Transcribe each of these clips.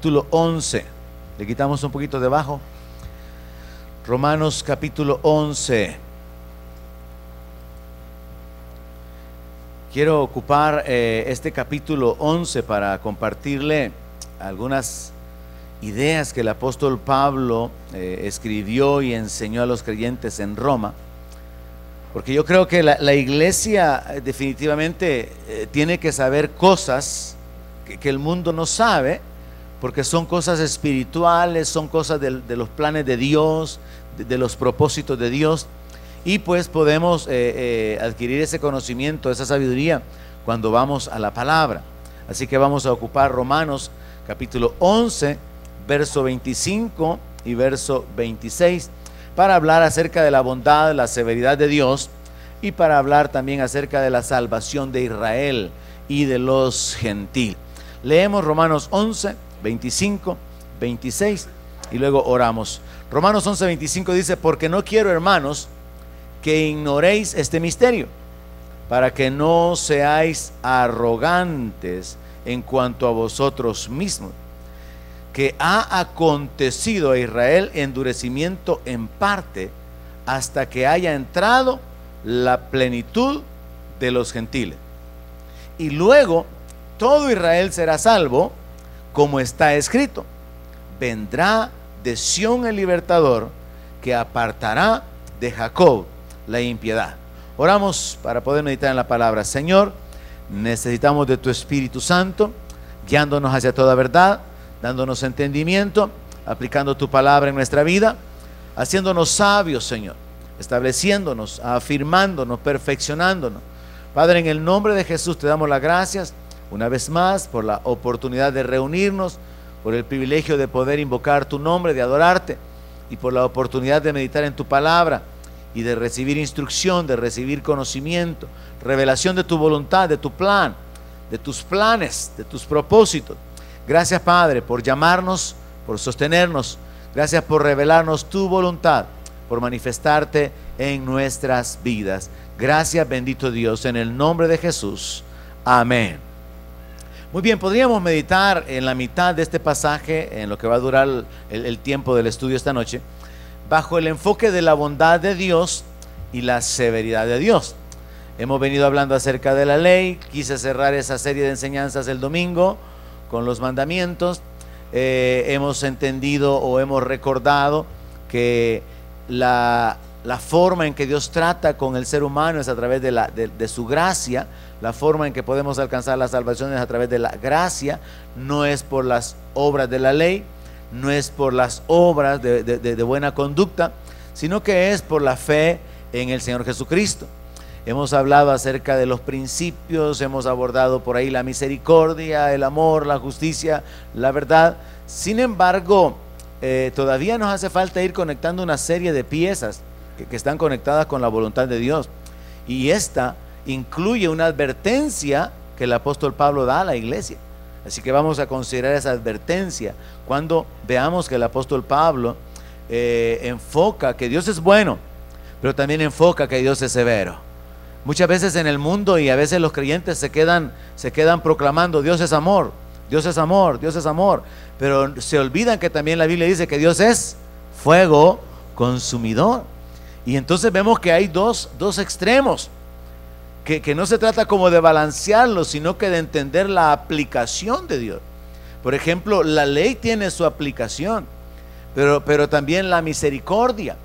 capítulo 11. Le quitamos un poquito de abajo. Romanos capítulo 11. Quiero ocupar este capítulo 11 para compartirle algunas ideas que el apóstol Pablo escribió y enseñó a los creyentes en Roma, porque yo creo que la iglesia definitivamente tiene que saber cosas que el mundo no sabe, porque son cosas espirituales, son cosas de los planes de Dios, de los propósitos de Dios, y pues podemos adquirir ese conocimiento, esa sabiduría cuando vamos a la palabra. Así que vamos a ocupar Romanos capítulo 11, verso 25 y verso 26, para hablar acerca de la bondad, la severidad de Dios, y para hablar también acerca de la salvación de Israel y de los gentiles. Leemos Romanos 11, 25, 26 y luego oramos. Romanos 11, 25 dice: porque no quiero, hermanos, que ignoréis este misterio, para que no seáis arrogantes en cuanto a vosotros mismos, que ha acontecido a Israel endurecimiento en parte, hasta que haya entrado la plenitud de los gentiles. Y luego todo Israel será salvo, como está escrito: vendrá de Sión el libertador, que apartará de Jacob la impiedad. Oramos para poder meditar en la palabra. Señor, necesitamos de tu Espíritu Santo, guiándonos hacia toda verdad, dándonos entendimiento, aplicando tu palabra en nuestra vida, haciéndonos sabios, Señor, estableciéndonos, afirmándonos, perfeccionándonos. Padre, en el nombre de Jesús te damos las gracias una vez más por la oportunidad de reunirnos, por el privilegio de poder invocar tu nombre, de adorarte, y por la oportunidad de meditar en tu palabra y de recibir instrucción, de recibir conocimiento, revelación de tu voluntad, de tu plan, de tus planes, de tus propósitos. Gracias, Padre, por llamarnos, por sostenernos. Gracias por revelarnos tu voluntad, por manifestarte en nuestras vidas. Gracias, bendito Dios, en el nombre de Jesús. Amén. Muy bien, podríamos meditar en la mitad de este pasaje, en lo que va a durar el tiempo del estudio esta noche, bajo el enfoque de la bondad de Dios y la severidad de Dios. Hemos venido hablando acerca de la ley. Quise cerrar esa serie de enseñanzas el domingo con los mandamientos. Hemos entendido o hemos recordado que la forma en que Dios trata con el ser humano es a través de su gracia. La forma en que podemos alcanzar la salvación es a través de la gracia, no es por las obras de la ley, no es por las obras de buena conducta, sino que es por la fe en el Señor Jesucristo. Hemos hablado acerca de los principios, hemos abordado por ahí la misericordia, el amor, la justicia, la verdad. Sin embargo, todavía nos hace falta ir conectando una serie de piezas que están conectadas con la voluntad de Dios, y esta incluye una advertencia que el apóstol Pablo da a la iglesia. Así que vamos a considerar esa advertencia cuando veamos que el apóstol Pablo enfoca que Dios es bueno, pero también enfoca que Dios es severo. Muchas veces en el mundo, y a veces los creyentes se quedan proclamando: Dios es amor, Dios es amor, Dios es amor, pero se olvidan que también la Biblia dice que Dios es fuego consumidor. Y entonces vemos que hay dos extremos, que no se trata como de balancearlos, sino que de entender la aplicación de Dios. Por ejemplo, la ley tiene su aplicación, pero también la misericordia.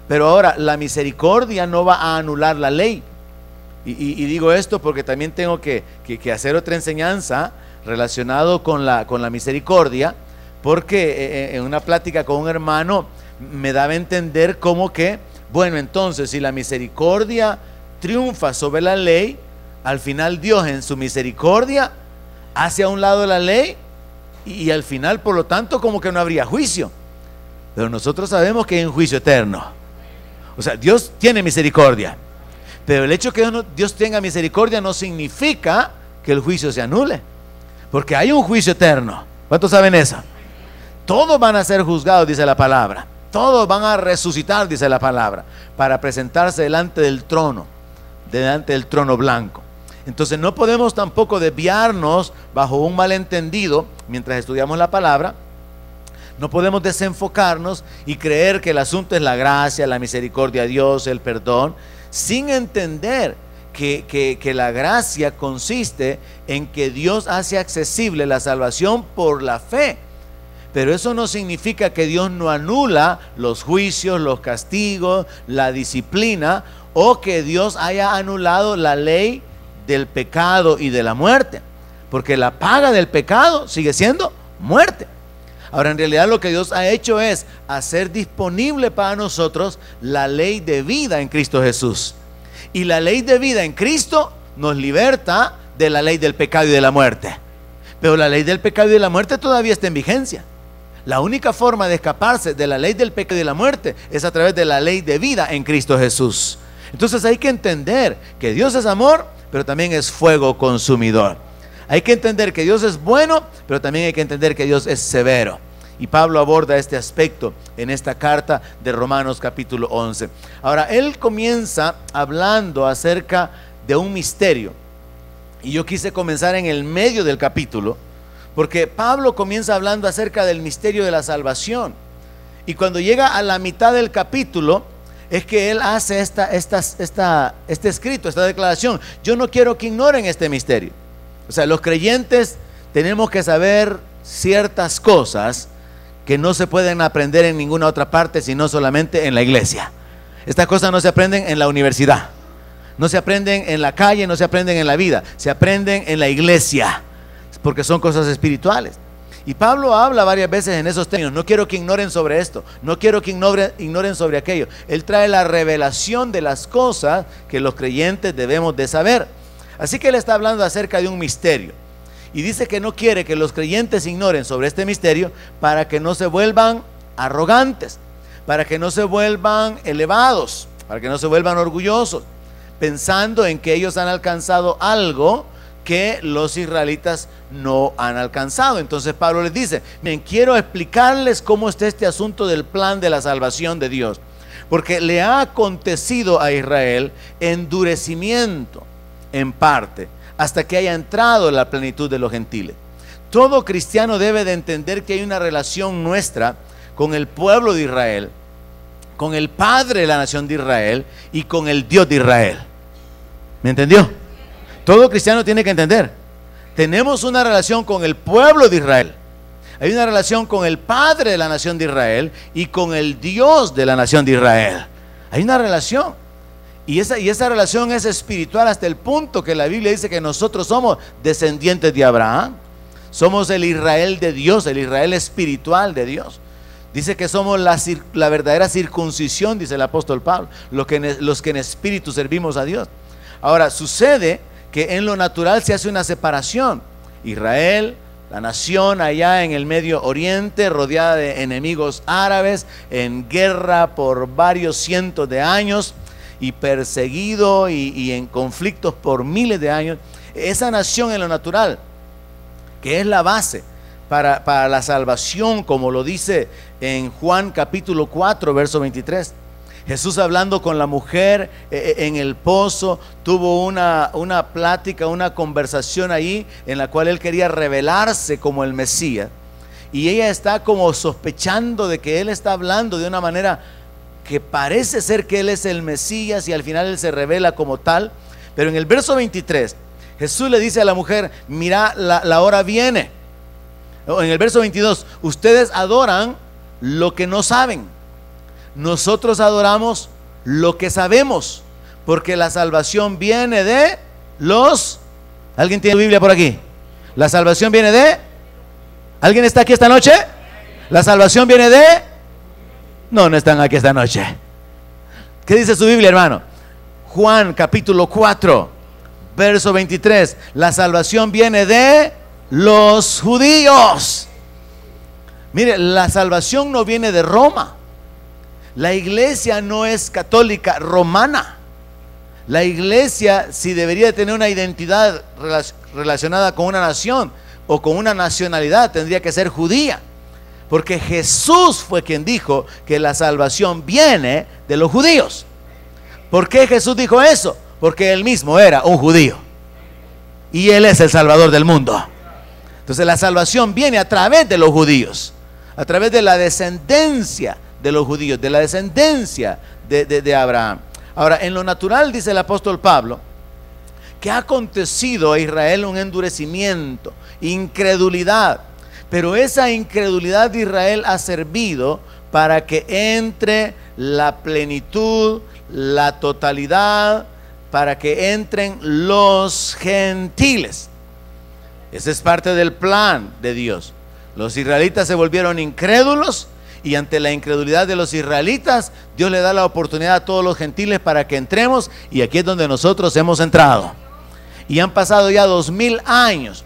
Pero ahora, la misericordia no va a anular la ley. Y digo esto porque también tengo que hacer otra enseñanza relacionado con la misericordia, porque en una plática con un hermano me daba a entender como que, bueno, entonces si la misericordia triunfa sobre la ley, al final Dios en su misericordia hace a un lado la ley, y al final, por lo tanto, como que no habría juicio. Pero nosotros sabemos que hay un juicio eterno. O sea, Dios tiene misericordia, pero el hecho que Dios tenga misericordia no significa que el juicio se anule, porque hay un juicio eterno. ¿Cuántos saben eso? Todos van a ser juzgados, dice la palabra. Todos van a resucitar, dice la palabra, para presentarse delante del trono blanco. Entonces no podemos tampoco desviarnos bajo un malentendido mientras estudiamos la palabra, No podemos desenfocarnos y creer que el asunto es la gracia, la misericordia de Dios, el perdón, sin entender que la gracia consiste en que Dios hace accesible la salvación por la fe. Pero eso no significa que Dios no anula los juicios, los castigos, la disciplina, o que Dios haya anulado la ley del pecado y de la muerte, porque la paga del pecado sigue siendo muerte. Ahora, en realidad lo que Dios ha hecho es hacer disponible para nosotros la ley de vida en Cristo Jesús. Y la ley de vida en Cristo nos liberta de la ley del pecado y de la muerte. Pero la ley del pecado y de la muerte todavía está en vigencia. La única forma de escaparse de la ley del pecado y de la muerte es a través de la ley de vida en Cristo Jesús. Entonces hay que entender que Dios es amor, pero también es fuego consumidor. Hay que entender que Dios es bueno, pero también hay que entender que Dios es severo. Y Pablo aborda este aspecto en esta carta de Romanos capítulo 11. Ahora, él comienza hablando acerca de un misterio. Y yo quise comenzar en el medio del capítulo, porque Pablo comienza hablando acerca del misterio de la salvación. Y cuando llega a la mitad del capítulo, es que él hace este escrito, esta declaración. Yo no quiero que ignoren este misterio. O sea, los creyentes tenemos que saber ciertas cosas que no se pueden aprender en ninguna otra parte, sino solamente en la iglesia. Estas cosas no se aprenden en la universidad, no se aprenden en la calle, no se aprenden en la vida, se aprenden en la iglesia, porque son cosas espirituales. Y Pablo habla varias veces en esos términos. No quiero que ignoren sobre esto, no quiero que ignoren sobre aquello. Él trae la revelación de las cosas que los creyentes debemos de saber. Así que él está hablando acerca de un misterio. Y dice que no quiere que los creyentes ignoren sobre este misterio para que no se vuelvan arrogantes, para que no se vuelvan elevados, para que no se vuelvan orgullosos, pensando en que ellos han alcanzado algo que los israelitas no han alcanzado. Entonces Pablo les dice: bien, quiero explicarles cómo está este asunto del plan de la salvación de Dios, porque le ha acontecido a Israel endurecimiento en parte, hasta que haya entrado en la plenitud de los gentiles. Todo cristiano debe de entender que hay una relación nuestra con el pueblo de Israel, con el Padre de la nación de Israel y con el Dios de Israel. ¿Me entendió? Todo cristiano tiene que entender. Tenemos una relación con el pueblo de Israel. Hay una relación con el Padre de la nación de Israel y con el Dios de la nación de Israel. Hay una relación. Y esa relación es espiritual hasta el punto que la Biblia dice que nosotros somos descendientes de Abraham. Somos el Israel de Dios, el Israel espiritual de Dios. Dice que somos la verdadera circuncisión, dice el apóstol Pablo, los que en espíritu servimos a Dios. Ahora, sucede que en lo natural se hace una separación. Israel, la nación allá en el Medio Oriente, rodeada de enemigos árabes, en guerra por varios cientos de años, y perseguido y en conflictos por miles de años. Esa nación en lo natural, que es la base para la salvación, como lo dice en Juan capítulo 4, verso 23. Jesús, hablando con la mujer en el pozo, tuvo una plática, una conversación ahí en la cual él quería revelarse como el Mesías, y ella está como sospechando de que él está hablando de una manera que parece ser que él es el Mesías, y al final él se revela como tal. Pero en el verso 23 Jesús le dice a la mujer: mira, la hora viene. En el verso 22, ustedes adoran lo que no saben, nosotros adoramos lo que sabemos, porque la salvación viene de los... ¿Alguien tiene Biblia por aquí? La salvación viene de... ¿Alguien está aquí esta noche? La salvación viene de... No están aquí esta noche. ¿Qué dice su Biblia, hermano? Juan capítulo 4, verso 23. La salvación viene de los judíos. Mire, la salvación no viene de Roma. La iglesia no es católica romana. La iglesia, si debería tener una identidad relacionada con una nación o con una nacionalidad, tendría que ser judía. Porque Jesús fue quien dijo que la salvación viene de los judíos. ¿Por qué Jesús dijo eso? Porque él mismo era un judío y él es el Salvador del mundo. Entonces la salvación viene a través de los judíos. a través de la descendencia de los judíos, de la descendencia de Abraham. Ahora, en lo natural, dice el apóstol Pablo, que ha acontecido a Israel un endurecimiento, incredulidad, pero esa incredulidad de Israel ha servido para que entre la plenitud, la totalidad, para que entren los gentiles. Ese es parte del plan de Dios. Los israelitas se volvieron incrédulos y ante la incredulidad de los israelitas, Dios le da la oportunidad a todos los gentiles para que entremos, y aquí es donde nosotros hemos entrado. Y han pasado ya 2000 años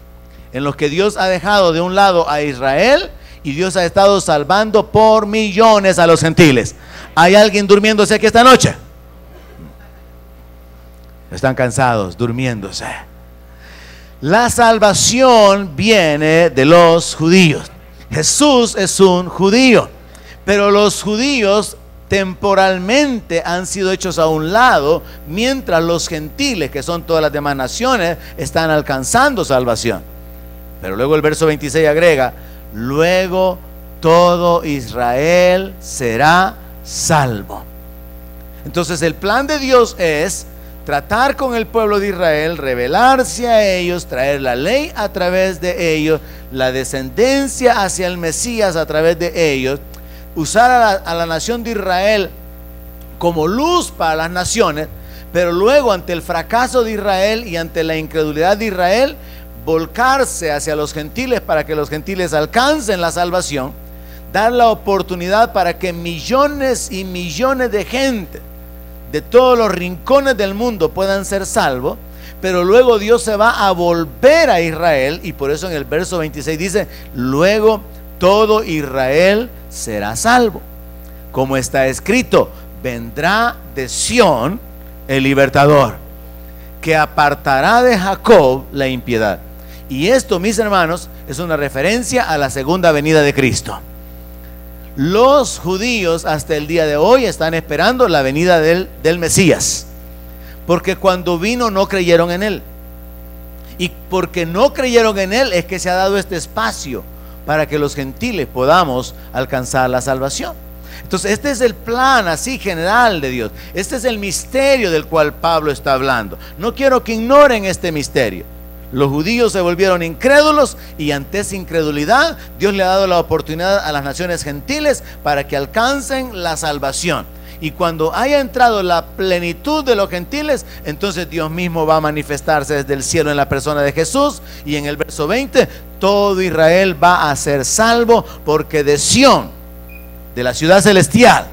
en los que Dios ha dejado de un lado a Israel y Dios ha estado salvando por millones a los gentiles. ¿Hay alguien durmiéndose aquí esta noche? Están cansados, durmiéndose. La salvación viene de los judíos. Jesús es un judío, pero los judíos temporalmente han sido hechos a un lado, mientras los gentiles, que son todas las demás naciones, están alcanzando salvación. Pero luego el verso 26 agrega: luego todo Israel será salvo. Entonces el plan de Dios es tratar con el pueblo de Israel, revelarse a ellos, traer la ley a través de ellos, la descendencia hacia el Mesías a través de ellos, usar a la nación de Israel como luz para las naciones, pero luego ante el fracaso de Israel y ante la incredulidad de Israel, volcarse hacia los gentiles para que los gentiles alcancen la salvación, dar la oportunidad para que millones y millones de gente de todos los rincones del mundo puedan ser salvos. Pero luego Dios se va a volver a Israel, y por eso en el verso 26 dice: luego todo Israel será salvo, como está escrito: vendrá de Sión el libertador, que apartará de Jacob la impiedad. Y esto, mis hermanos, es una referencia a la segunda venida de Cristo. Los judíos hasta el día de hoy están esperando la venida del Mesías, porque cuando vino no creyeron en él, y porque no creyeron en él es que se ha dado este espacio para que los gentiles podamos alcanzar la salvación. Entonces este es el plan así general de Dios. Este es el misterio del cual Pablo está hablando. No quiero que ignoren este misterio. Los judíos se volvieron incrédulos, y ante esa incredulidad Dios le ha dado la oportunidad a las naciones gentiles para que alcancen la salvación. Y cuando haya entrado la plenitud de los gentiles, entonces Dios mismo va a manifestarse desde el cielo en la persona de Jesús. Y en el verso 20, todo Israel va a ser salvo, porque de Sión, de la ciudad celestial,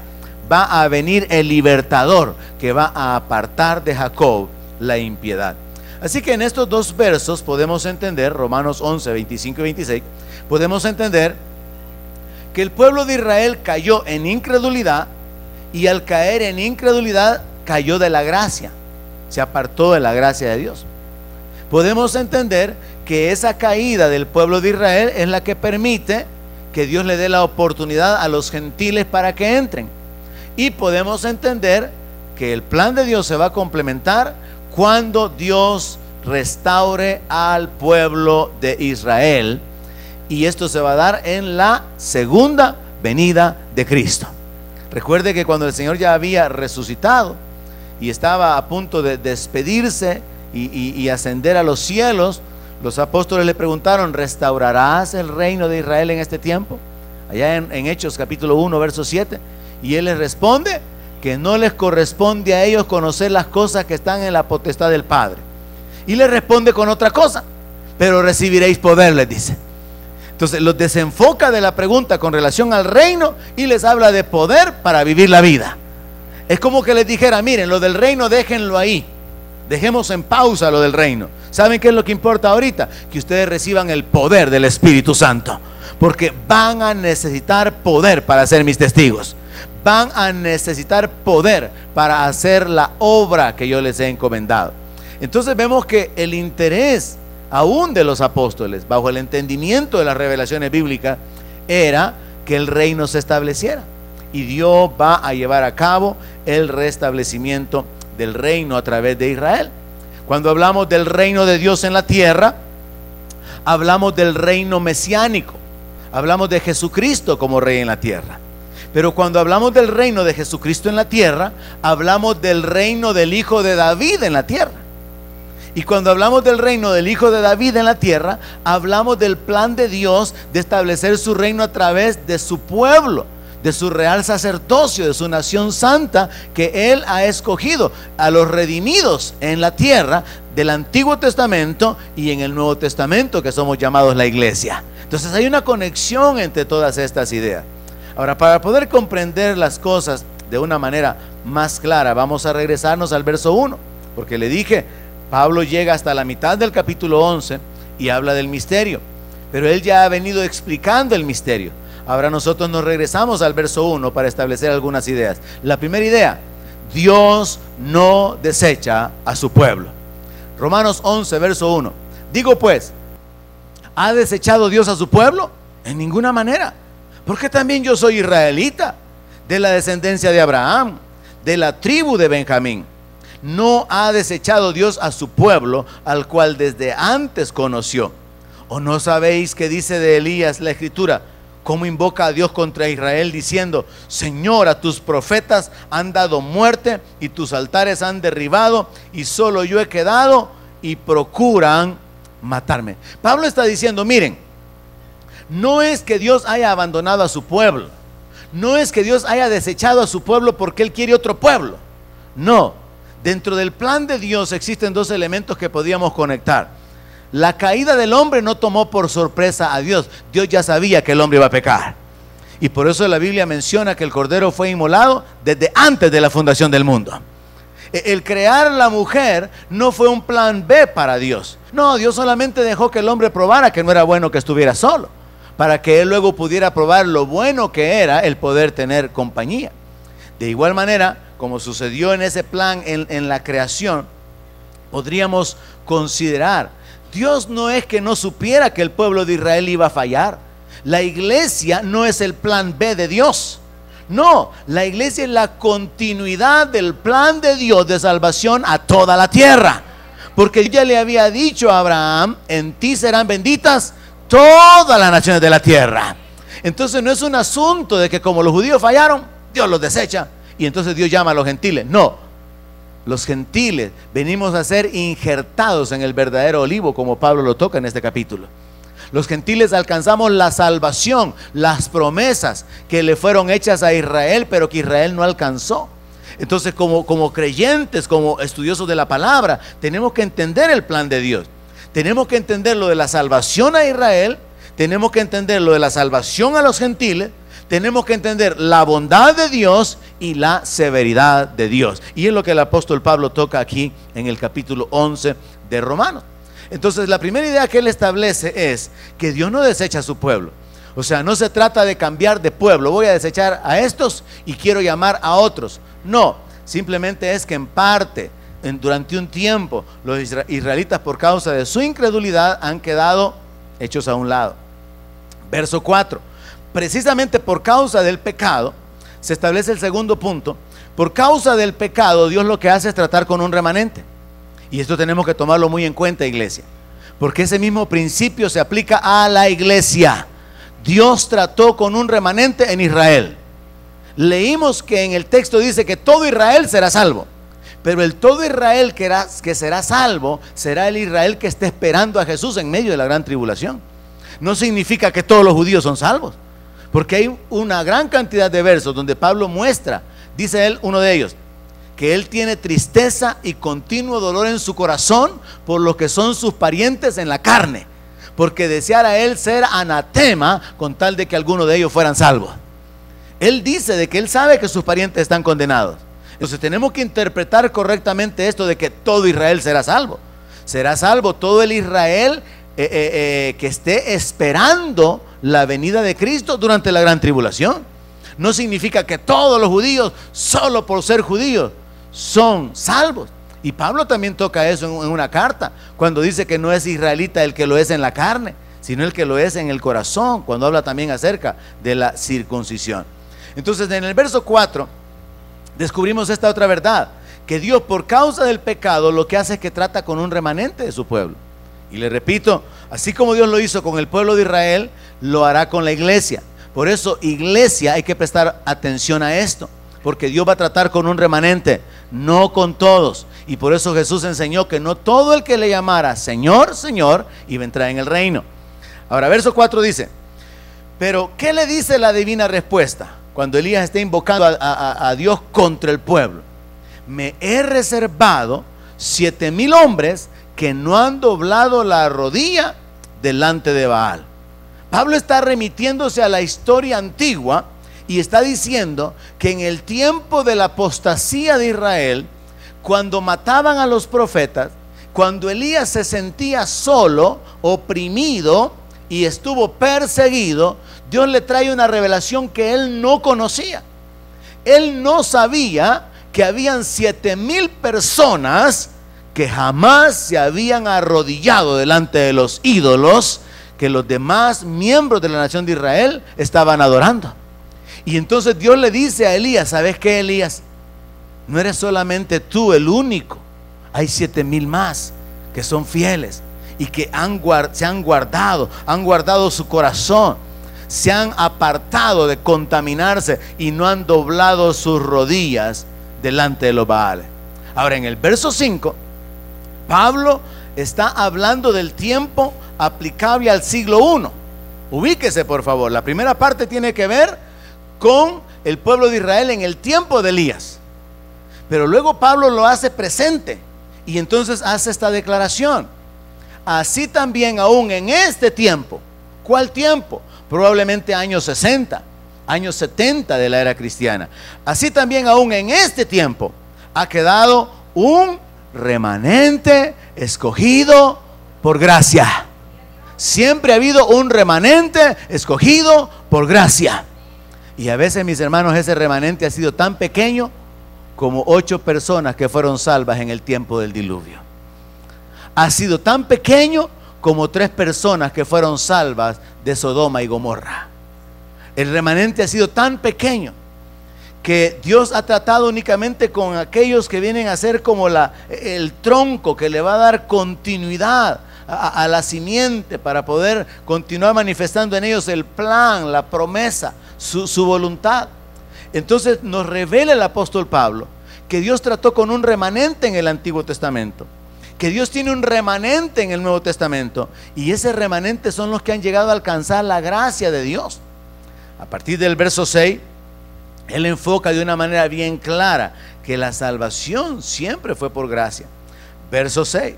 va a venir el libertador, que va a apartar de Jacob la impiedad. Así que en estos dos versos podemos entender, Romanos 11, 25 y 26, podemos entender que el pueblo de Israel cayó en incredulidad, y al caer en incredulidad cayó de la gracia, se apartó de la gracia de Dios. Podemos entender que esa caída del pueblo de Israel es la que permite que Dios le dé la oportunidad a los gentiles para que entren. Y podemos entender que el plan de Dios se va a complementar cuando Dios restaure al pueblo de Israel, y esto se va a dar en la segunda venida de Cristo. Recuerde que cuando el Señor ya había resucitado y estaba a punto de despedirse y ascender a los cielos, los apóstoles le preguntaron: ¿restaurarás el reino de Israel en este tiempo? Allá en Hechos capítulo 1 verso 7, y él les responde que no les corresponde a ellos conocer las cosas que están en la potestad del Padre. Y les responde con otra cosa: pero recibiréis poder, les dice. Entonces los desenfoca de la pregunta con relación al reino y les habla de poder para vivir la vida. Es como que les dijera: miren, lo del reino déjenlo ahí, dejemos en pausa lo del reino. ¿Saben qué es lo que importa ahorita? Que ustedes reciban el poder del Espíritu Santo, porque van a necesitar poder para ser mis testigos. Van a necesitar poder para hacer la obra que yo les he encomendado. Entonces vemos que el interés aún de los apóstoles, bajo el entendimiento de las revelaciones bíblicas, era que el reino se estableciera, y Dios va a llevar a cabo el restablecimiento del reino a través de Israel. Cuando hablamos del reino de Dios en la tierra, hablamos del reino mesiánico, hablamos de Jesucristo como Rey en la tierra. Pero cuando hablamos del reino de Jesucristo en la tierra, hablamos del reino del Hijo de David en la tierra. Y cuando hablamos del reino del Hijo de David en la tierra, hablamos del plan de Dios de establecer su reino a través de su pueblo, de su real sacerdocio, de su nación santa que Él ha escogido, a los redimidos en la tierra del Antiguo Testamento y en el Nuevo Testamento, que somos llamados la iglesia. Entonces hay una conexión entre todas estas ideas. Ahora, para poder comprender las cosas de una manera más clara, vamos a regresarnos al verso 1, porque le dije, Pablo llega hasta la mitad del capítulo 11 y habla del misterio, pero él ya ha venido explicando el misterio. Ahora nosotros nos regresamos al verso 1 para establecer algunas ideas. La primera idea: Dios no desecha a su pueblo. Romanos 11, verso 1. Digo pues, ¿ha desechado Dios a su pueblo? En ninguna manera, porque también yo soy israelita, de la descendencia de Abraham, de la tribu de Benjamín. No ha desechado Dios a su pueblo, al cual desde antes conoció. ¿O no sabéis que dice de Elías la Escritura, cómo invoca a Dios contra Israel diciendo: Señor, a tus profetas han dado muerte y tus altares han derribado, y solo yo he quedado y procuran matarme? Pablo está diciendo, miren, no es que Dios haya abandonado a su pueblo, no es que Dios haya desechado a su pueblo porque Él quiere otro pueblo. No, dentro del plan de Dios existen dos elementos que podíamos conectar. La caída del hombre no tomó por sorpresa a Dios. Dios ya sabía que el hombre iba a pecar, y por eso la Biblia menciona que el cordero fue inmolado desde antes de la fundación del mundo. El crear la mujer no fue un plan B para Dios. No, Dios solamente dejó que el hombre probara que no era bueno que estuviera solo, para que él luego pudiera probar lo bueno que era el poder tener compañía. De igual manera, como sucedió en ese plan en la creación, podríamos considerar, Dios no es que no supiera que el pueblo de Israel iba a fallar. La iglesia no es el plan B de Dios. No, la iglesia es la continuidad del plan de Dios de salvación a toda la tierra. Porque ya le había dicho a Abraham, en ti serán benditas todas las naciones de la tierra. Entonces no es un asunto de que como los judíos fallaron, Dios los desecha y entonces Dios llama a los gentiles. No, los gentiles venimos a ser injertados en el verdadero olivo, como Pablo lo toca en este capítulo. Los gentiles alcanzamos la salvación, las promesas que le fueron hechas a Israel, pero que Israel no alcanzó. Entonces como creyentes, como estudiosos de la palabra, tenemos que entender el plan de Dios. Tenemos que entender lo de la salvación a Israel, tenemos que entender lo de la salvación a los gentiles, tenemos que entender la bondad de Dios y la severidad de Dios. Y es lo que el apóstol Pablo toca aquí en el capítulo 11 de Romanos. Entonces la primera idea que él establece es que Dios no desecha a su pueblo. O sea, no se trata de cambiar de pueblo, voy a desechar a estos y quiero llamar a otros. No, simplemente es que en parte, durante un tiempo, los israelitas, por causa de su incredulidad, han quedado hechos a un lado. Verso 4. Precisamente por causa del pecado, se establece el segundo punto. Por causa del pecado, Dios lo que hace es tratar con un remanente. Y esto tenemos que tomarlo muy en cuenta, iglesia, porque ese mismo principio se aplica a la iglesia. Dios trató con un remanente en Israel. Leímos que en el texto dice que todo Israel será salvo, pero el todo Israel que será salvo será el Israel que esté esperando a Jesús en medio de la gran tribulación. No significa que todos los judíos son salvos, porque hay una gran cantidad de versos donde Pablo muestra, dice él, uno de ellos, que él tiene tristeza y continuo dolor en su corazón por los que son sus parientes en la carne, porque deseara él ser anatema con tal de que alguno de ellos fueran salvos. Él dice de que él sabe que sus parientes están condenados. Entonces tenemos que interpretar correctamente esto de que todo Israel será salvo. Será salvo todo el Israel que esté esperando la venida de Cristo durante la gran tribulación. No significa que todos los judíos, solo por ser judíos, son salvos. Y Pablo también toca eso en una carta, cuando dice que no es israelita el que lo es en la carne, sino el que lo es en el corazón, cuando habla también acerca de la circuncisión. Entonces en el verso 4 descubrimos esta otra verdad, que Dios por causa del pecado lo que hace es que trata con un remanente de su pueblo. Y le repito, Así como Dios lo hizo con el pueblo de Israel, lo hará con la iglesia. Por eso, iglesia, hay que prestar atención a esto, porque Dios va a tratar con un remanente, no con todos. Y por eso Jesús enseñó que no todo el que le llamara Señor, Señor, iba a entrar en el reino. Ahora, verso 4 dice: pero ¿qué le dice la divina respuesta cuando Elías está invocando a Dios contra el pueblo? Me he reservado 7,000 hombres que no han doblado la rodilla delante de Baal. Pablo está remitiéndose a la historia antigua y está diciendo que en el tiempo de la apostasía de Israel, cuando mataban a los profetas, cuando Elías se sentía solo, oprimido y estuvo perseguido, Dios le trae una revelación que él no conocía. Él no sabía que habían 7,000 personas que jamás se habían arrodillado delante de los ídolos que los demás miembros de la nación de Israel estaban adorando. Y entonces Dios le dice a Elías: ¿sabes qué, Elías? No eres solamente tú el único. Hay 7,000 más que son fieles y que se han guardado su corazón, se han apartado de contaminarse y no han doblado sus rodillas delante de los Baales. Ahora, en el verso 5, Pablo está hablando del tiempo aplicable al siglo I. Ubíquese, por favor. La primera parte tiene que ver con el pueblo de Israel en el tiempo de Elías, pero luego Pablo lo hace presente y entonces hace esta declaración: así también aún en este tiempo. ¿Cuál tiempo? Probablemente años 60, años 70 de la era cristiana. Así también aún en este tiempo ha quedado un remanente escogido por gracia. Siempre ha habido un remanente escogido por gracia. Y a veces, mis hermanos, ese remanente ha sido tan pequeño como 8 personas que fueron salvas en el tiempo del diluvio. Ha sido tan pequeño como 3 personas que fueron salvas de Sodoma y Gomorra. El remanente ha sido tan pequeño que Dios ha tratado únicamente con aquellos que vienen a ser como el tronco que le va a dar continuidad a la simiente para poder continuar manifestando en ellos el plan, la promesa, su voluntad. Entonces nos revela el apóstol Pablo que Dios trató con un remanente en el Antiguo Testamento, que Dios tiene un remanente en el Nuevo Testamento, y ese remanente son los que han llegado a alcanzar la gracia de Dios. A partir del verso 6, él enfoca de una manera bien clara que la salvación siempre fue por gracia. Verso 6: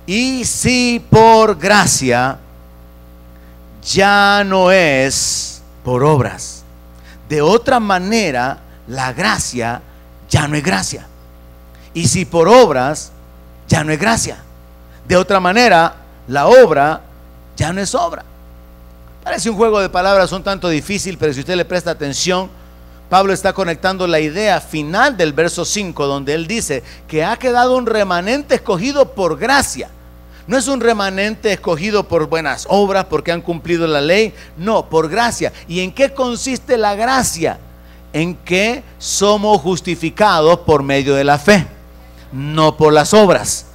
y si por gracia, ya no es por obras. De otra manera, la gracia ya no es gracia. Y si por obras, ya no es gracia. De otra manera, la obra ya no es obra. Parece un juego de palabras un tanto difícil, pero si usted le presta atención, Pablo está conectando la idea final del verso 5, donde él dice que ha quedado un remanente escogido por gracia. No es un remanente escogido por buenas obras, porque han cumplido la ley. No, por gracia. ¿Y en qué consiste la gracia? En que somos justificados por medio de la fe, no por las obras.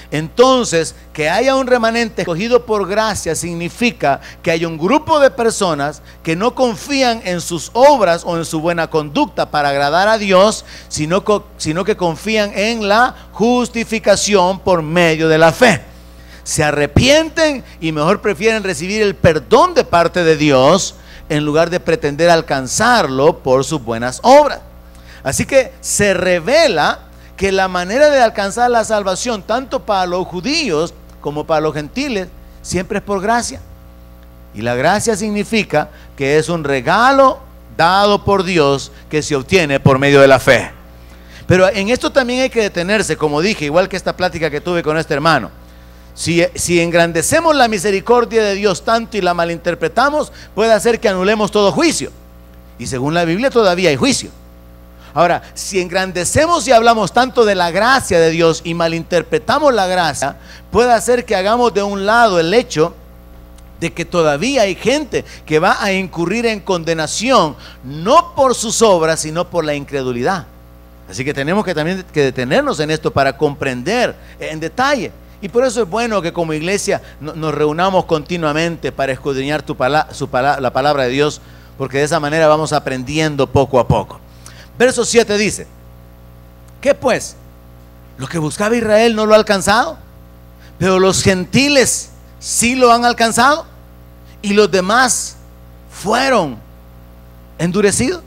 Entonces, que haya un remanente escogido por gracia significa que hay un grupo de personas que no confían en sus obras o en su buena conducta para agradar a Dios, sino que confían en la justificación por medio de la fe. Se arrepienten y mejor prefieren recibir el perdón de parte de Dios en lugar de pretender alcanzarlo por sus buenas obras. Así que se revela que la manera de alcanzar la salvación, tanto para los judíos como para los gentiles, siempre es por gracia. Y la gracia significa que es un regalo dado por Dios que se obtiene por medio de la fe. Pero en esto también hay que detenerse, como dije, igual que esta plática que tuve con este hermano. Si engrandecemos la misericordia de Dios tanto y la malinterpretamos, puede hacer que anulemos todo juicio. Y según la Biblia todavía hay juicio. Ahora, si engrandecemos y hablamos tanto de la gracia de Dios y malinterpretamos la gracia, puede hacer que hagamos de un lado el hecho de que todavía hay gente que va a incurrir en condenación, no por sus obras, sino por la incredulidad. Así que tenemos que también detenernos en esto para comprender en detalle Y por eso es bueno que como iglesia nos reunamos continuamente para escudriñar la palabra de Dios, porque de esa manera vamos aprendiendo poco a poco. Verso 7 dice: ¿qué pues? Lo que buscaba Israel no lo ha alcanzado, pero los gentiles sí lo han alcanzado, y los demás fueron endurecidos.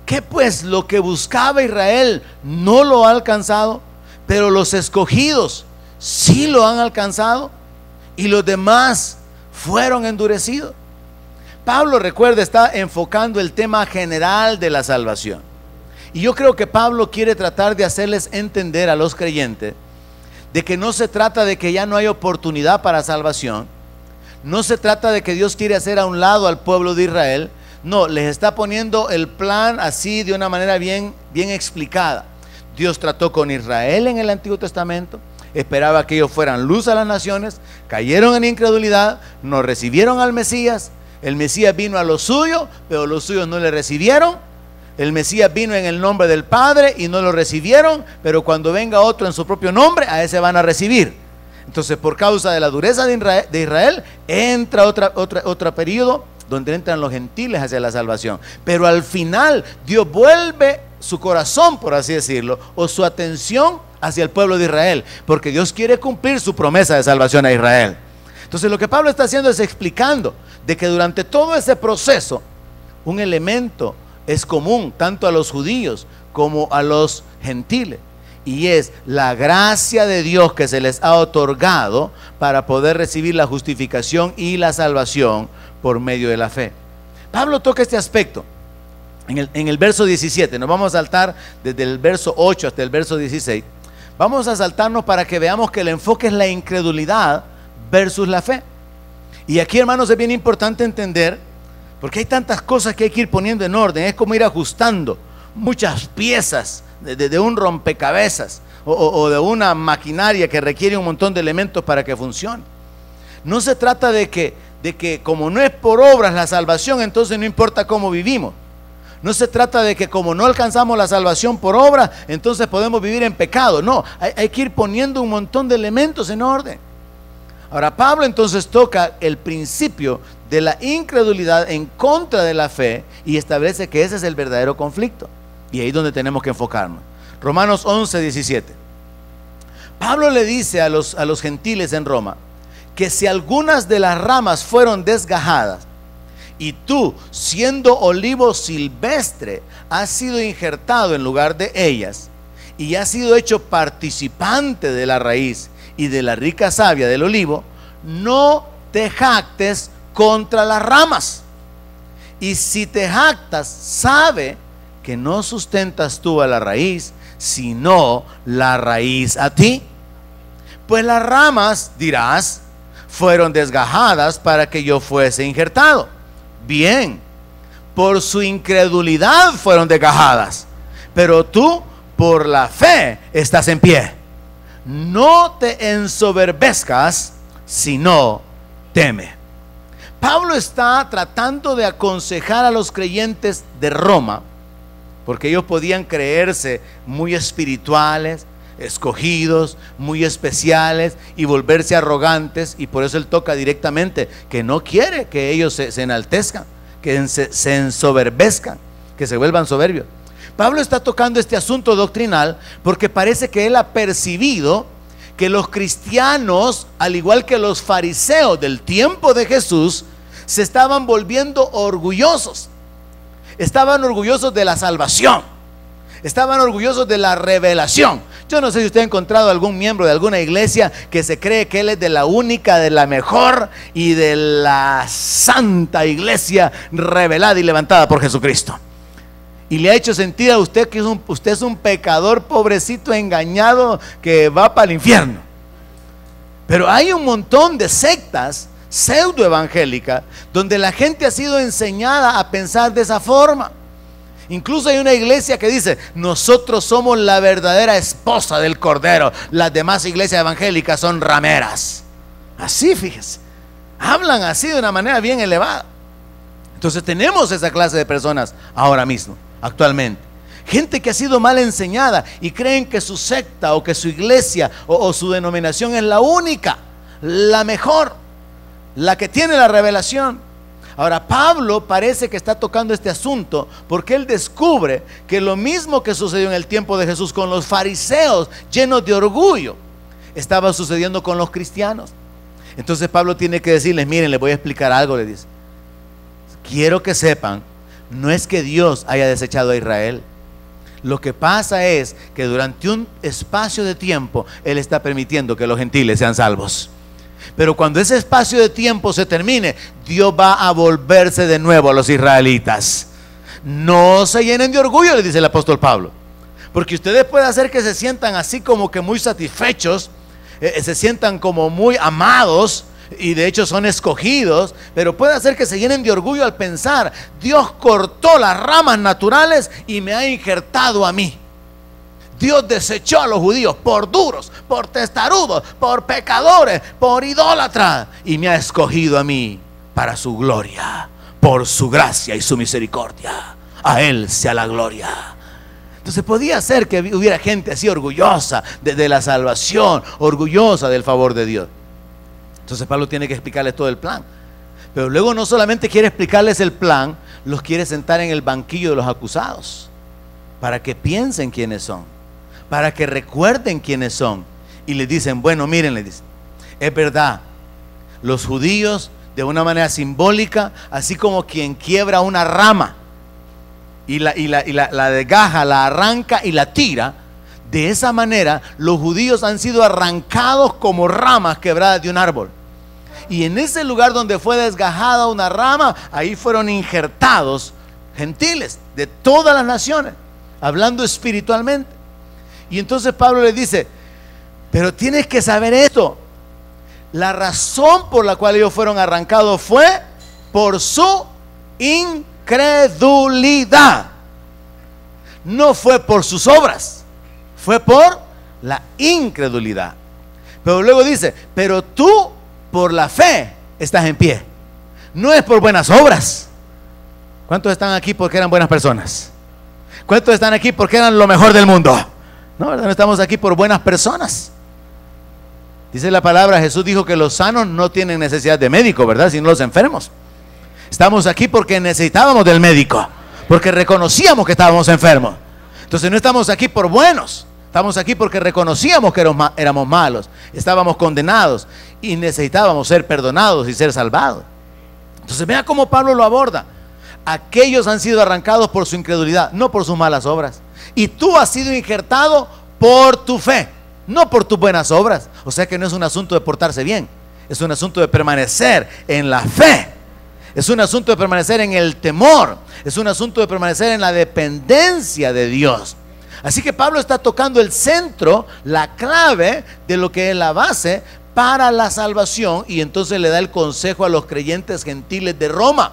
¿Qué pues? Lo que buscaba Israel no lo ha alcanzado, pero los escogidos sí lo han alcanzado, y los demás fueron endurecidos. Pablo, recuerda, está enfocando el tema general de la salvación. Y yo creo que Pablo quiere tratar de hacerles entender a los creyentes de que no se trata de que ya no hay oportunidad para salvación. No se trata de que Dios quiere hacer a un lado al pueblo de Israel. No, les está poniendo el plan así de una manera bien explicada. Dios trató con Israel en el Antiguo Testamento, esperaba que ellos fueran luz a las naciones, cayeron en incredulidad, no recibieron al Mesías. El Mesías vino a lo suyo, pero los suyos no le recibieron. El Mesías vino en el nombre del Padre y no lo recibieron, pero cuando venga otro en su propio nombre, a ese van a recibir. Entonces, por causa de la dureza de Israel, entra otro periodo donde entran los gentiles hacia la salvación. Pero al final, Dios vuelve su corazón, por así decirlo, o su atención hacia el pueblo de Israel, porque Dios quiere cumplir su promesa de salvación a Israel. Entonces, lo que Pablo está haciendo es explicando de que durante todo ese proceso, un elemento es común tanto a los judíos como a los gentiles, y es la gracia de Dios que se les ha otorgado para poder recibir la justificación y la salvación por medio de la fe. Pablo toca este aspecto en el verso 17. Nos vamos a saltar desde el verso 8 hasta el verso 16. Vamos a saltarnos para que veamos que el enfoque es la incredulidad versus la fe. Y aquí, hermanos, es bien importante entender, porque hay tantas cosas que hay que ir poniendo en orden. Es como ir ajustando muchas piezas de un rompecabezas o de una maquinaria que requiere un montón de elementos para que funcione. No se trata de que como no es por obras la salvación, entonces no importa cómo vivimos. No se trata de que como no alcanzamos la salvación por obra, entonces podemos vivir en pecado. No, hay que ir poniendo un montón de elementos en orden. Ahora, Pablo entonces toca el principio de la incredulidad en contra de la fe y establece que ese es el verdadero conflicto. Y ahí es donde tenemos que enfocarnos. Romanos 11, 17. Pablo le dice a los gentiles en Roma que si algunas de las ramas fueron desgajadas y tú, siendo olivo silvestre, has sido injertado en lugar de ellas y has sido hecho participante de la raíz y de la rica savia del olivo, no te jactes contra las ramas. Y si te jactas, sabe que no sustentas tú a la raíz, sino la raíz a ti. Pues las ramas, dirás, fueron desgajadas para que yo fuese injertado. Bien, por su incredulidad fueron desgajadas, pero tú por la fe estás en pie. No te ensoberbezcas, sino teme. Pablo está tratando de aconsejar a los creyentes de Roma, porque ellos podían creerse muy espirituales, escogidos, muy especiales y volverse arrogantes, y por eso él toca directamente que no quiere que ellos se enaltezcan, que se ensoberbezcan, que se vuelvan soberbios. Pablo está tocando este asunto doctrinal porque parece que él ha percibido que los cristianos, al igual que los fariseos del tiempo de Jesús, se estaban volviendo orgullosos. Estaban orgullosos de la salvación, estaban orgullosos de la revelación. Yo no sé si usted ha encontrado algún miembro de alguna iglesia que se cree que él es de la única, de la mejor y de la santa iglesia revelada y levantada por Jesucristo, y le ha hecho sentir a usted que usted es un pecador pobrecito, engañado, que va para el infierno. Pero hay un montón de sectas pseudoevangélicas donde la gente ha sido enseñada a pensar de esa forma. Incluso hay una iglesia que dice: nosotros somos la verdadera esposa del Cordero, las demás iglesias evangélicas son rameras. Así, fíjese, hablan así de una manera bien elevada. Entonces tenemos esa clase de personas ahora mismo, actualmente. Gente que ha sido mal enseñada y creen que su secta o que su iglesia o su denominación es la única, la mejor, la que tiene la revelación. Ahora Pablo parece que está tocando este asunto porque él descubre que lo mismo que sucedió en el tiempo de Jesús con los fariseos llenos de orgullo, estaba sucediendo con los cristianos. Entonces Pablo tiene que decirles: miren, les voy a explicar algo. Le dice: quiero que sepan, no es que Dios haya desechado a Israel. Lo que pasa es que durante un espacio de tiempo Él está permitiendo que los gentiles sean salvos. Pero cuando ese espacio de tiempo se termine, Dios va a volverse de nuevo a los israelitas. No se llenen de orgullo, le dice el apóstol Pablo, porque ustedes pueden hacer que se sientan así como que muy satisfechos, se sientan como muy amados, y de hecho son escogidos, pero puede hacer que se llenen de orgullo al pensar: Dios cortó las ramas naturales y me ha injertado a mí. Dios desechó a los judíos por duros, por testarudos, por pecadores, por idólatras, y me ha escogido a mí para su gloria, por su gracia y su misericordia. A Él sea la gloria. Entonces podía ser que hubiera gente así orgullosa de la salvación, orgullosa del favor de Dios. Entonces Pablo tiene que explicarles todo el plan. Pero luego no solamente quiere explicarles el plan, los quiere sentar en el banquillo de los acusados, para que piensen quiénes son, para que recuerden quiénes son. Y les dicen: bueno, miren, les dicen, es verdad, los judíos de una manera simbólica, así como quien quiebra una rama y la desgaja, la arranca y la tira, de esa manera los judíos han sido arrancados como ramas quebradas de un árbol. Y en ese lugar donde fue desgajada una rama, ahí fueron injertados gentiles de todas las naciones, hablando espiritualmente. Y entonces Pablo le dice: pero tienes que saber esto, la razón por la cual ellos fueron arrancados fue por su incredulidad. No fue por sus obras, fue por la incredulidad. Pero luego dice: pero tú por la fe estás en pie. No es por buenas obras. ¿Cuántos están aquí porque eran buenas personas? ¿Cuántos están aquí porque eran lo mejor del mundo? No, ¿verdad? No estamos aquí por buenas personas. Dice la palabra, Jesús dijo que los sanos no tienen necesidad de médico, ¿verdad? Sino los enfermos. Estamos aquí porque necesitábamos del médico, porque reconocíamos que estábamos enfermos. Entonces no estamos aquí por buenos, estamos aquí porque reconocíamos que éramos malos, estábamos condenados y necesitábamos ser perdonados y ser salvados. Entonces vea cómo Pablo lo aborda. Aquellos han sido arrancados por su incredulidad, no por sus malas obras. Y tú has sido injertado por tu fe, no por tus buenas obras. O sea que no es un asunto de portarse bien, es un asunto de permanecer en la fe. Es un asunto de permanecer en el temor, es un asunto de permanecer en la dependencia de Dios. Así que Pablo está tocando el centro, la clave de lo que es la base para la salvación, y entonces le da el consejo a los creyentes gentiles de Roma,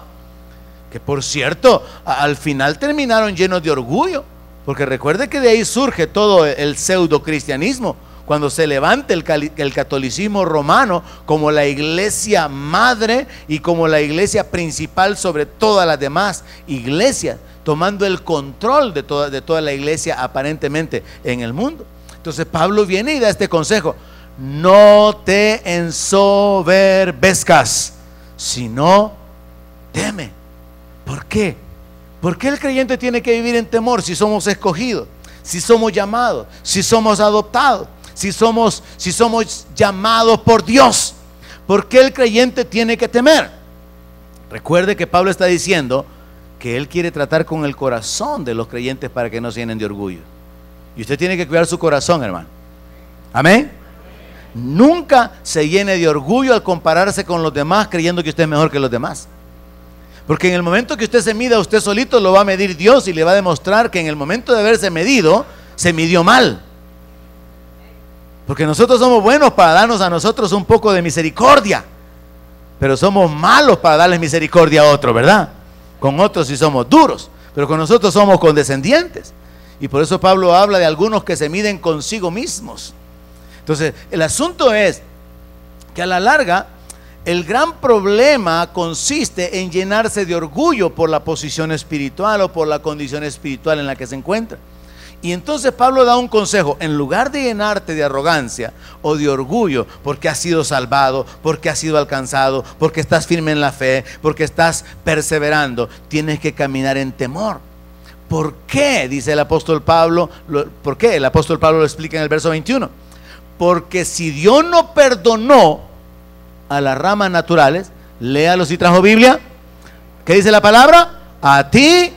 que por cierto al final terminaron llenos de orgullo, porque recuerde que de ahí surge todo el pseudo cristianismo, cuando se levanta el catolicismo romano como la iglesia madre y como la iglesia principal sobre todas las demás iglesias, tomando el control de toda la iglesia aparentemente en el mundo. Entonces Pablo viene y da este consejo: no te ensoberbezcas, sino teme. ¿Por qué? ¿Por qué el creyente tiene que vivir en temor si somos escogidos, si somos llamados, si somos adoptados, si somos llamados por Dios? ¿Por qué el creyente tiene que temer? Recuerde que Pablo está diciendo que él quiere tratar con el corazón de los creyentes para que no se llenen de orgullo. Y usted tiene que cuidar su corazón, hermano. Amén. Nunca se llene de orgullo al compararse con los demás creyendo que usted es mejor que los demás. Porque en el momento que usted se mida a usted solito, lo va a medir Dios y le va a demostrar que en el momento de haberse medido, se midió mal. Porque nosotros somos buenos para darnos a nosotros un poco de misericordia, pero somos malos para darles misericordia a otros, ¿verdad? Con otros sí somos duros, pero con nosotros somos condescendientes. Y por eso Pablo habla de algunos que se miden consigo mismos. Entonces el asunto es que a la larga El gran problema consiste en llenarse de orgullo por la posición espiritual o por la condición espiritual en la que se encuentra. Y entonces Pablo da un consejo: en lugar de llenarte de arrogancia o de orgullo porque has sido salvado, porque has sido alcanzado, porque estás firme en la fe, porque estás perseverando, tienes que caminar en temor. ¿Por qué? Dice el apóstol Pablo. ¿Por qué? El apóstol Pablo lo explica en el verso 21. Porque si Dios no perdonó a las ramas naturales, léalo si trajo Biblia. ¿Qué dice la palabra? A ti.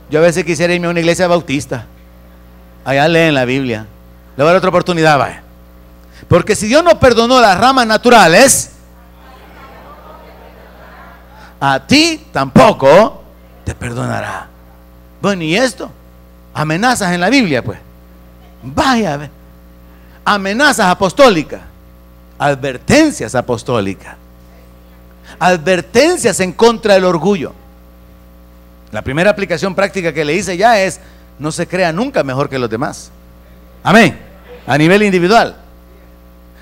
Yo a veces quisiera irme a una iglesia bautista. Allá leen la Biblia. Le voy a dar otra oportunidad, vaya. Porque si Dios no perdonó las ramas naturales, a ti tampoco te perdonará. Bueno, ¿y esto? Amenazas en la Biblia, pues. Vaya, a ver. Amenazas apostólicas. Advertencias apostólicas. Advertencias en contra del orgullo. La primera aplicación práctica que le hice ya es: no se crea nunca mejor que los demás. Amén. A nivel individual.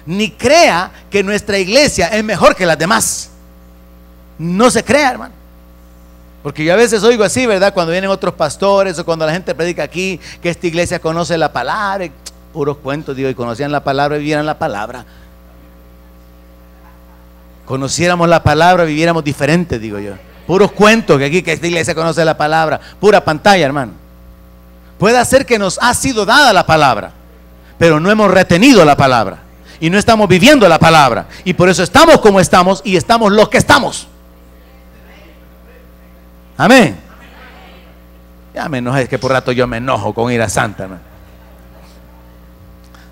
Ni crea que nuestra iglesia es mejor que las demás. No se crea, hermano. Porque yo a veces oigo así, ¿verdad? Cuando vienen otros pastores o cuando la gente predica aquí que esta iglesia conoce la palabra. Puros cuentos, digo, y conocían la palabra y vivieran la palabra. Conociéramos la palabra, viviéramos diferente, digo yo. Puros cuentos que aquí que esta iglesia conoce la palabra. Pura pantalla, hermano. Puede ser que nos ha sido dada la palabra, pero no hemos retenido la palabra y no estamos viviendo la palabra, y por eso estamos como estamos y estamos los que estamos. Amén. Ya me enojo, es que por rato yo me enojo con ira santa, hermano.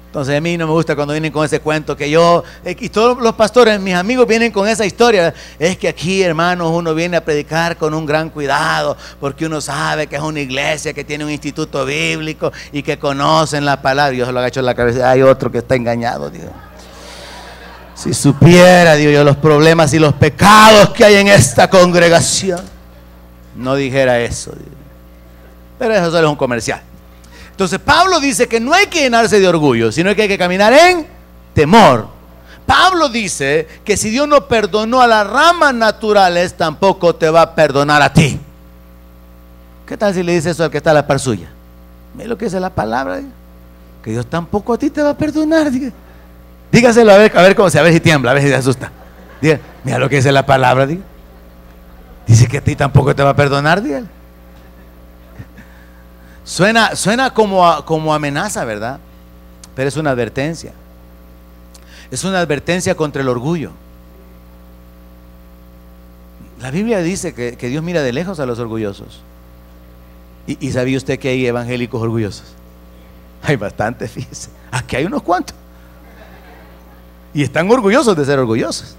Entonces a mí no me gusta cuando vienen con ese cuento que yo, y todos los pastores, mis amigos, vienen con esa historia. Es que aquí, hermanos, uno viene a predicar con un gran cuidado, porque uno sabe que es una iglesia que tiene un instituto bíblico y que conocen la palabra. Yo se lo agacho en la cabeza: hay otro que está engañado, digo. Si supiera, digo yo, los problemas y los pecados que hay en esta congregación, no dijera eso, digo. Pero eso solo es un comercial. Entonces Pablo dice que no hay que llenarse de orgullo, sino que hay que caminar en temor. Pablo dice que si Dios no perdonó a las ramas naturales, tampoco te va a perdonar a ti. ¿Qué tal si le dice eso al que está a la par suya? Mira lo que dice la palabra, que Dios tampoco a ti te va a perdonar. Dígaselo a ver cómo se, a ver si tiembla, a ver si se asusta. Diga, mira lo que dice la palabra. Dice que a ti tampoco te va a perdonar, dígale. Suena como amenaza, ¿verdad? Pero es una advertencia. Es una advertencia contra el orgullo. La Biblia dice que Dios mira de lejos a los orgullosos. ¿Y sabía usted que hay evangélicos orgullosos? Hay bastantes, fíjese. Aquí hay unos cuantos. Y están orgullosos de ser orgullosos.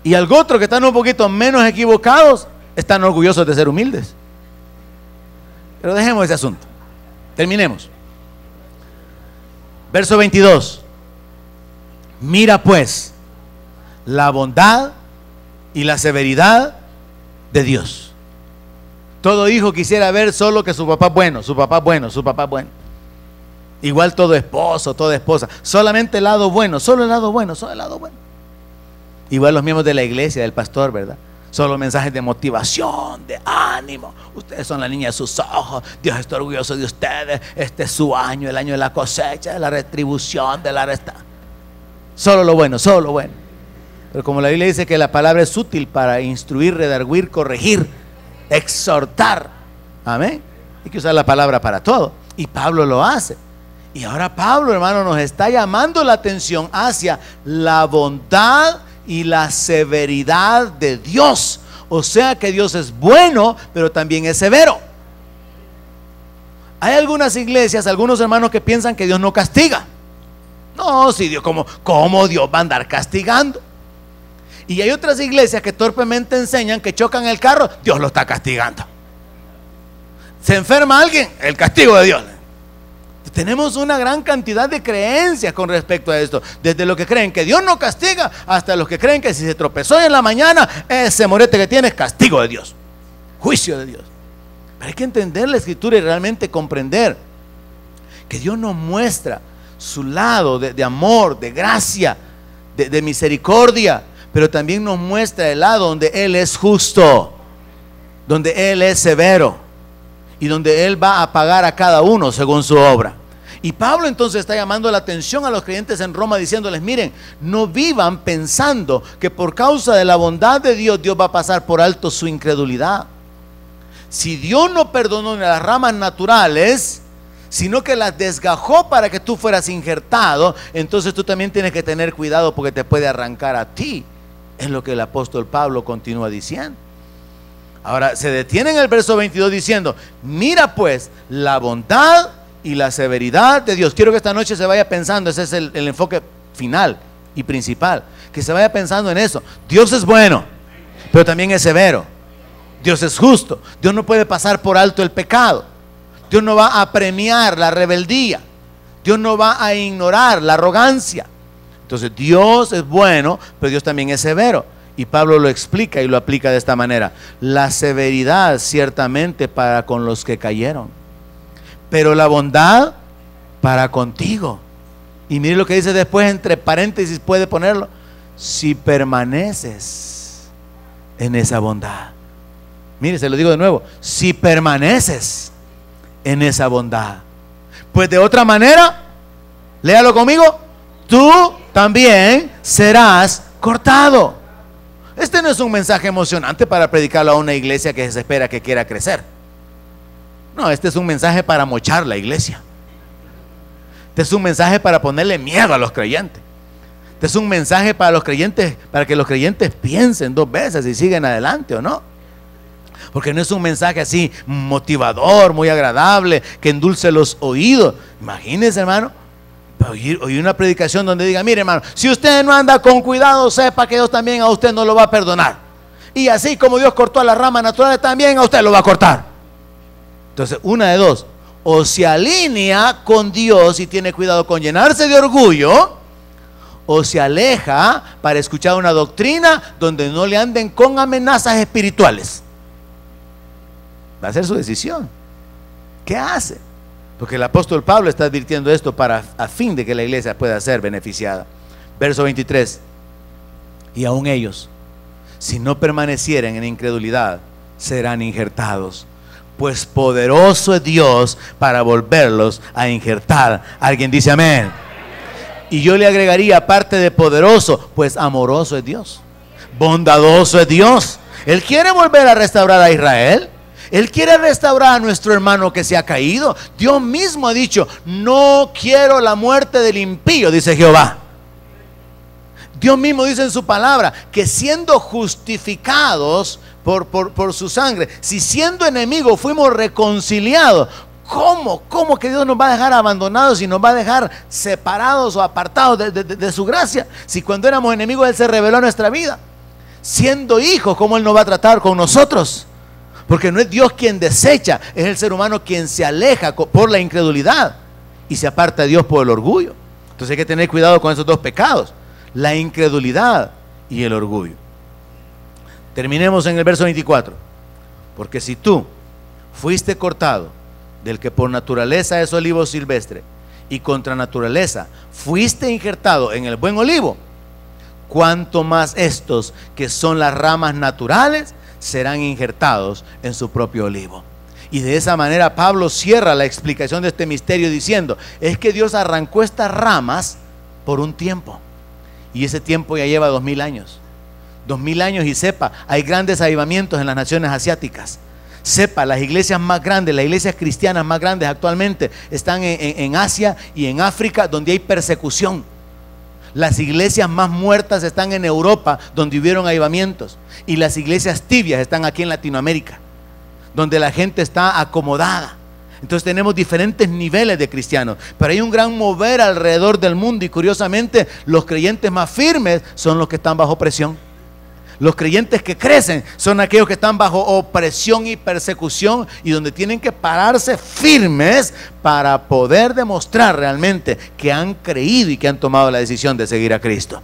Y algo otro que están un poquito menos equivocados, están orgullosos de ser humildes. Pero dejemos ese asunto. Terminemos. Verso 22. Mira pues la bondad y la severidad de Dios. Todo hijo quisiera ver solo que su papá es bueno, su papá es bueno, su papá es bueno. Igual todo esposo, toda esposa. Solamente el lado bueno, solo el lado bueno, solo el lado bueno. Igual los miembros de la iglesia, del pastor, ¿verdad? Solo mensajes de motivación, de ánimo. Ustedes son la niña de sus ojos. Dios está orgulloso de ustedes. Este es su año, el año de la cosecha, de la retribución, de la resta. Solo lo bueno, solo lo bueno. Pero como la Biblia dice que la palabra es útil para instruir, redarguir, corregir, exhortar. Amén. Hay que usar la palabra para todo. Y Pablo lo hace. Y ahora Pablo, hermano, nos está llamando la atención hacia la bondad y la severidad de Dios. O sea que Dios es bueno, pero también es severo. Hay algunas iglesias, algunos hermanos que piensan que Dios no castiga. No, si Dios, ¿cómo Dios va a andar castigando? Y hay otras iglesias que torpemente enseñan que chocan el carro, Dios lo está castigando. Se enferma alguien, el castigo de Dios. Tenemos una gran cantidad de creencias con respecto a esto. Desde los que creen que Dios no castiga, hasta los que creen que si se tropezó en la mañana, ese morete que tiene es castigo de Dios, juicio de Dios. Pero hay que entender la escritura y realmente comprender que Dios nos muestra su lado de amor, de gracia, de misericordia, pero también nos muestra el lado donde Él es justo, donde Él es severo y donde Él va a pagar a cada uno según su obra. Y Pablo entonces está llamando la atención a los creyentes en Roma diciéndoles: miren, no vivan pensando que por causa de la bondad de Dios, Dios va a pasar por alto su incredulidad. Si Dios no perdonó las ramas naturales, sino que las desgajó para que tú fueras injertado, entonces tú también tienes que tener cuidado, porque te puede arrancar a ti. Es lo que el apóstol Pablo continúa diciendo. Ahora se detiene en el verso 22 diciendo: mira pues la bondad y la severidad de Dios. Quiero que esta noche se vaya pensando, ese es el enfoque final y principal, que se vaya pensando en eso. Dios es bueno, pero también es severo. Dios es justo. Dios no puede pasar por alto el pecado. Dios no va a premiar la rebeldía. Dios no va a ignorar la arrogancia. Entonces Dios es bueno, pero Dios también es severo. Y Pablo lo explica y lo aplica de esta manera: la severidad ciertamente para con los que cayeron, pero la bondad para contigo. Y mire lo que dice después, entre paréntesis puede ponerlo: si permaneces en esa bondad. Mire, se lo digo de nuevo: si permaneces en esa bondad, pues de otra manera, léalo conmigo, tú también serás cortado. Este no es un mensaje emocionante para predicarlo a una iglesia que se espera que quiera crecer. No, este es un mensaje para mochar la iglesia. Este es un mensaje para ponerle miedo a los creyentes. Este es un mensaje para los creyentes, para que los creyentes piensen dos veces si siguen adelante o no. Porque no es un mensaje así motivador, muy agradable, que endulce los oídos. Imagínense, hermano, oír una predicación donde diga: mire, hermano, si usted no anda con cuidado, sepa que Dios también a usted no lo va a perdonar. Y así como Dios cortó a las ramas naturales, también a usted lo va a cortar. Entonces, una de dos: o se alinea con Dios y tiene cuidado con llenarse de orgullo, o se aleja para escuchar una doctrina donde no le anden con amenazas espirituales. Va a ser su decisión. ¿Qué hace? Porque el apóstol Pablo está advirtiendo esto a fin de que la iglesia pueda ser beneficiada. Verso 23: y aún ellos, si no permanecieren en incredulidad, serán injertados, pues poderoso es Dios para volverlos a injertar. ¿Alguien dice amén? Y yo le agregaría, aparte de poderoso, pues amoroso es Dios, bondadoso es Dios. Él quiere volver a restaurar a Israel. Él quiere restaurar a nuestro hermano que se ha caído. Dios mismo ha dicho: no quiero la muerte del impío, dice Jehová. Dios mismo dice en su palabra que siendo justificados por su sangre, si siendo enemigos fuimos reconciliados, ¿cómo que Dios nos va a dejar abandonados y nos va a dejar separados o apartados de su gracia? Si cuando éramos enemigos Él se reveló a nuestra vida. Siendo hijos, ¿cómo Él nos va a tratar con nosotros? Porque no es Dios quien desecha, es el ser humano quien se aleja por la incredulidad y se aparta de Dios por el orgullo. Entonces hay que tener cuidado con esos dos pecados: la incredulidad y el orgullo. Terminemos en el verso 24. Porque si tú fuiste cortado del que por naturaleza es olivo silvestre, y contra naturaleza fuiste injertado en el buen olivo, cuánto más estos, que son las ramas naturales, serán injertados en su propio olivo. Y de esa manera Pablo cierra la explicación de este misterio diciendo: es que Dios arrancó estas ramas por un tiempo, y ese tiempo ya lleva 2000 años. 2000 años, y sepa, hay grandes avivamientos en las naciones asiáticas. Sepa, las iglesias más grandes, las iglesias cristianas más grandes actualmente están en Asia y en África, donde hay persecución. Las iglesias más muertas están en Europa, donde hubieron avivamientos. Y las iglesias tibias están aquí en Latinoamérica, donde la gente está acomodada. Entonces tenemos diferentes niveles de cristianos, pero hay un gran mover alrededor del mundo. Y curiosamente, los creyentes más firmes son los que están bajo presión. Los creyentes que crecen son aquellos que están bajo opresión y persecución, y donde tienen que pararse firmes para poder demostrar realmente que han creído y que han tomado la decisión de seguir a Cristo.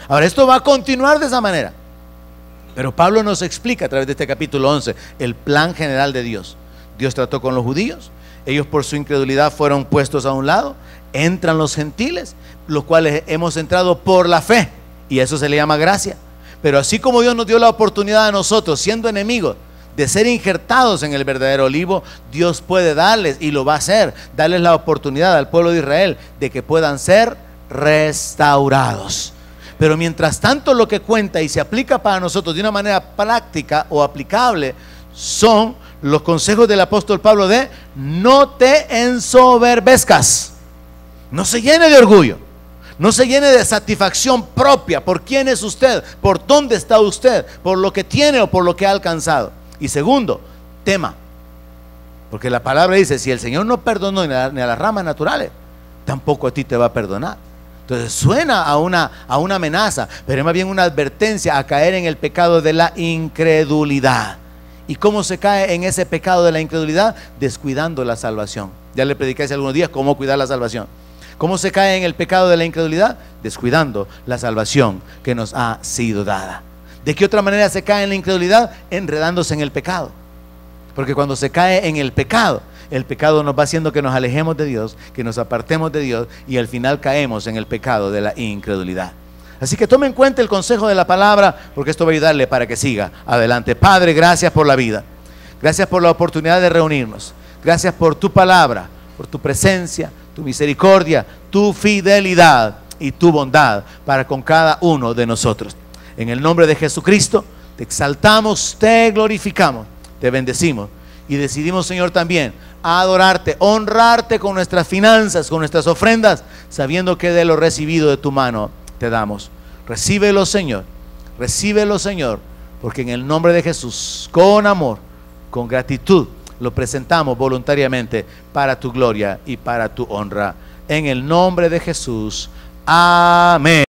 Ahora, esto va a continuar de esa manera, pero Pablo nos explica a través de este capítulo 11 el plan general de Dios. Dios trató con los judíos, ellos por su incredulidad fueron puestos a un lado. entran los gentiles, los cuales hemos entrado por la fe, y eso se le llama gracia. Pero así como Dios nos dio la oportunidad a nosotros, siendo enemigos, de ser injertados en el verdadero olivo, Dios puede darles, y lo va a hacer, darles la oportunidad al pueblo de Israel de que puedan ser restaurados. Pero mientras tanto, lo que cuenta y se aplica para nosotros de una manera práctica o aplicable son los consejos del apóstol Pablo de: no te ensoberbezcas, no se llene de orgullo, no se llene de satisfacción propia por quién es usted, por dónde está usted, por lo que tiene o por lo que ha alcanzado. Y segundo, tema, porque la palabra dice: si el Señor no perdonó ni a las ramas naturales, tampoco a ti te va a perdonar. Entonces suena a una amenaza, pero es más bien una advertencia a caer en el pecado de la incredulidad. ¿Y cómo se cae en ese pecado de la incredulidad? Descuidando la salvación. Ya le prediqué hace algunos días cómo cuidar la salvación. ¿Cómo se cae en el pecado de la incredulidad? Descuidando la salvación que nos ha sido dada. ¿De qué otra manera se cae en la incredulidad? Enredándose en el pecado. Porque cuando se cae en el pecado nos va haciendo que nos alejemos de Dios, que nos apartemos de Dios, y al final caemos en el pecado de la incredulidad. Así que tome en cuenta el consejo de la palabra, porque esto va a ayudarle para que siga adelante. Padre, gracias por la vida, gracias por la oportunidad de reunirnos, gracias por tu palabra, por tu presencia, tu misericordia, tu fidelidad y tu bondad para con cada uno de nosotros. En el nombre de Jesucristo te exaltamos, te glorificamos, te bendecimos y decidimos, Señor, también a adorarte, honrarte con nuestras finanzas, con nuestras ofrendas, sabiendo que de lo recibido de tu mano te damos. Recíbelo, Señor, porque en el nombre de Jesús, con amor, con gratitud, lo presentamos voluntariamente para tu gloria y para tu honra. En el nombre de Jesús, amén.